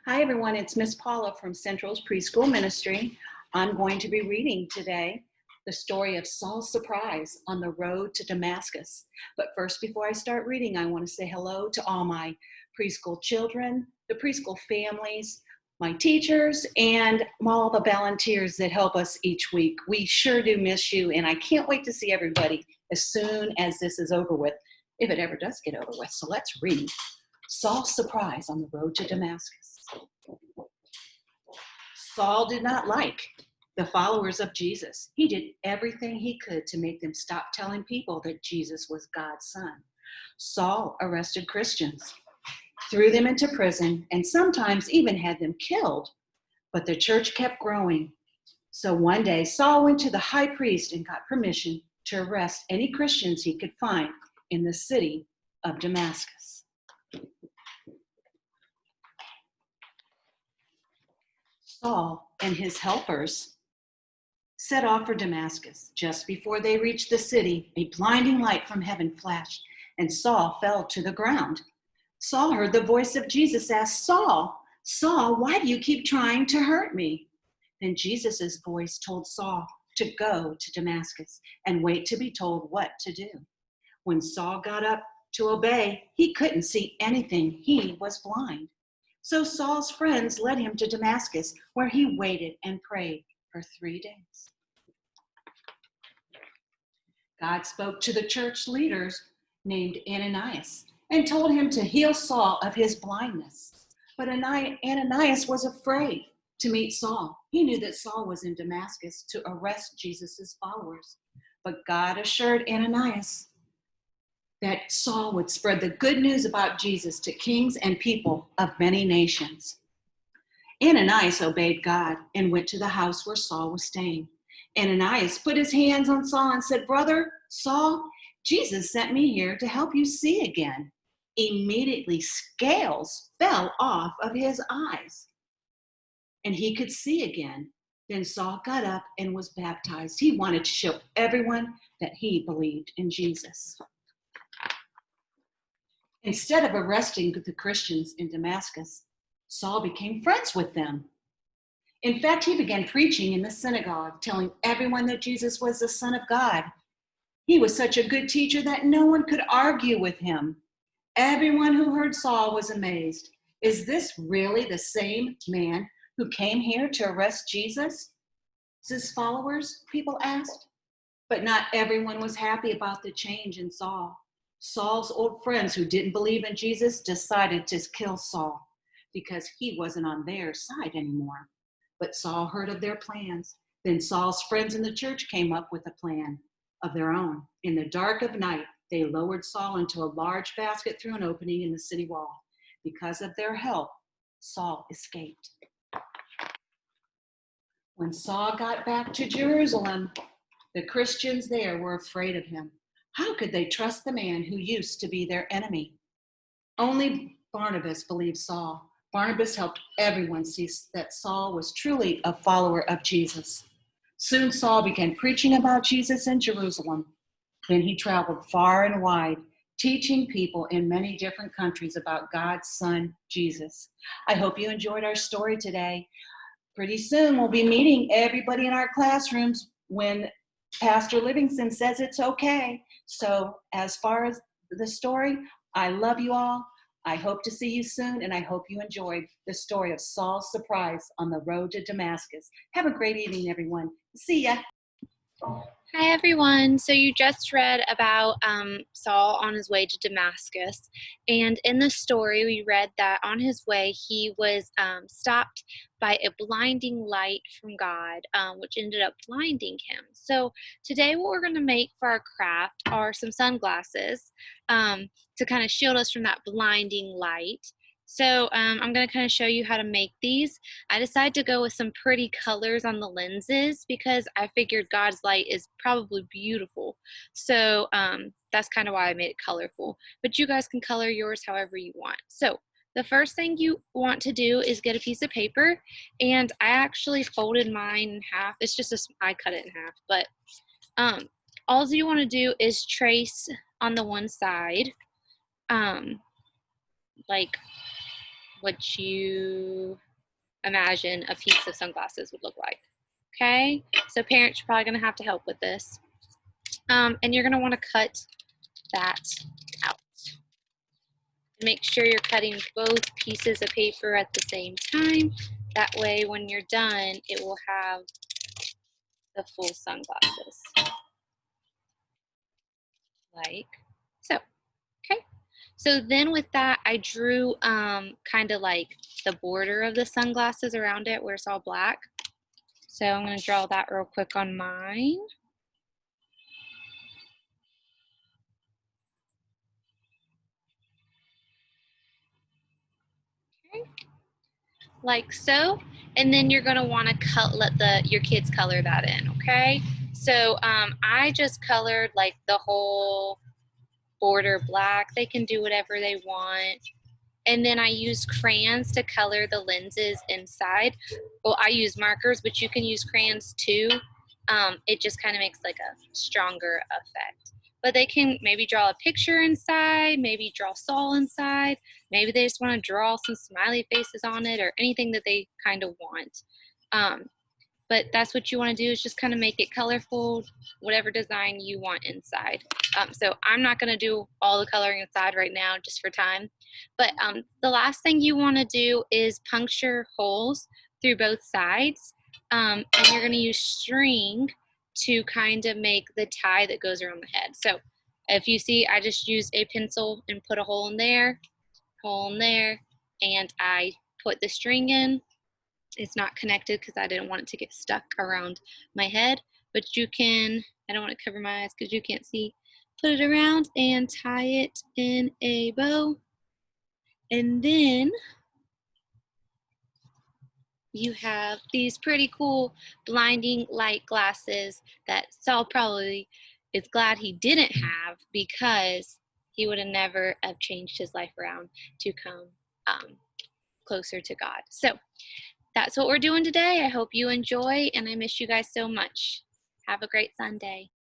Hi everyone, it's Miss Paula from Central's Preschool Ministry. I'm going to be reading today the story of Saul's surprise on the road to Damascus. But first, before I start reading, I want to say hello to all my preschool children, the preschool families, my teachers, and all the volunteers that help us each week. We sure do miss you, and I can't wait to see everybody as soon as this is over with, if it ever does get over with. So let's read. Saul's surprise on the road to Damascus. Saul did not like the followers of Jesus. He did everything he could to make them stop telling people that Jesus was God's son. Saul arrested Christians, threw them into prison, and sometimes even had them killed. But the church kept growing. So one day, Saul went to the high priest and got permission to arrest any Christians he could find in the city of Damascus. Saul and his helpers set off for Damascus. Just before they reached the city, a blinding light from heaven flashed, and Saul fell to the ground. Saul heard the voice of Jesus ask, "Saul, Saul, why do you keep trying to hurt me?" Then Jesus' voice told Saul to go to Damascus and wait to be told what to do. When Saul got up to obey, he couldn't see anything. He was blind. So Saul's friends led him to Damascus, where he waited and prayed for 3 days. God spoke to the church leaders named Ananias and told him to heal Saul of his blindness. But Ananias was afraid to meet Saul. He knew that Saul was in Damascus to arrest Jesus' followers. But God assured Ananias that Saul would spread the good news about Jesus to kings and people of many nations. Ananias obeyed God and went to the house where Saul was staying. Ananias put his hands on Saul and said, "Brother Saul, Jesus sent me here to help you see again." Immediately, scales fell off of his eyes, and he could see again. Then Saul got up and was baptized. He wanted to show everyone that he believed in Jesus. Instead of arresting the Christians in Damascus, Saul became friends with them. In fact, he began preaching in the synagogue, telling everyone that Jesus was the Son of God. He was such a good teacher that no one could argue with him. Everyone who heard Saul was amazed. "Is this really the same man who came here to arrest Jesus?" His followers, people asked. But not everyone was happy about the change in Saul. Saul's old friends who didn't believe in Jesus decided to kill Saul because he wasn't on their side anymore. But Saul heard of their plans. Then Saul's friends in the church came up with a plan of their own. In the dark of night, they lowered Saul into a large basket through an opening in the city wall. Because of their help, Saul escaped. When Saul got back to Jerusalem, the Christians there were afraid of him. How could they trust the man who used to be their enemy? Only Barnabas believed Saul. Barnabas helped everyone see that Saul was truly a follower of Jesus. Soon Saul began preaching about Jesus in Jerusalem. Then he traveled far and wide, teaching people in many different countries about God's Son, Jesus. I hope you enjoyed our story today. Pretty soon we'll be meeting everybody in our classrooms when Pastor Livingston says it's okay. So as far as the story, I love you all. I hope to see you soon, and I hope you enjoyed the story of Saul's surprise on the road to Damascus. Have a great evening, everyone. See ya. Hi everyone. So you just read about Saul on his way to Damascus, and in the story we read that on his way he was stopped by a blinding light from God, which ended up blinding him. So today what we're going to make for our craft are some sunglasses to kind of shield us from that blinding light. So I'm going to kind of show you how to make these. I decided to go with some pretty colors on the lenses because I figured God's light is probably beautiful. So that's kind of why I made it colorful. But you guys can color yours however you want. So the first thing you want to do is get a piece of paper. And I actually folded mine in half. It's just I cut it in half. But all you want to do is trace on the one side like what you imagine a piece of sunglasses would look like. Okay, so parents are probably going to have to help with this. And you're going to want to cut that out. Make sure you're cutting both pieces of paper at the same time. That way, when you're done, it will have the full sunglasses. Like so. Okay. So then with that, I drew kind of like the border of the sunglasses around it where it's all black. So I'm going to draw that real quick on mine. Okay. Like so. And then you're going to want to let your kids color that in, okay? So I just colored like the whole border black. They can do whatever they want. And then I used crayons to color the lenses inside. Well, I use markers, but you can use crayons too. It just kind of makes like a stronger effect. But they can maybe draw a picture inside, maybe draw Saul inside. Maybe they just want to draw some smiley faces on it or anything that they kind of want. But that's what you want to do is just kind of make it colorful, whatever design you want inside. So I'm not going to do all the coloring inside right now just for time. But the last thing you want to do is puncture holes through both sides. And you're going to use string to kind of make the tie that goes around the head. So if you see, I just used a pencil and put a hole in there, and I put the string in. It's not connected because I didn't want it to get stuck around my head, but you can, I don't want to cover my eyes because you can't see, put it around and tie it in a bow. And then you have these pretty cool blinding light glasses that Saul probably is glad he didn't have because he would have never have changed his life around to come closer to God. So that's what we're doing today. I hope you enjoy, and I miss you guys so much. Have a great Sunday.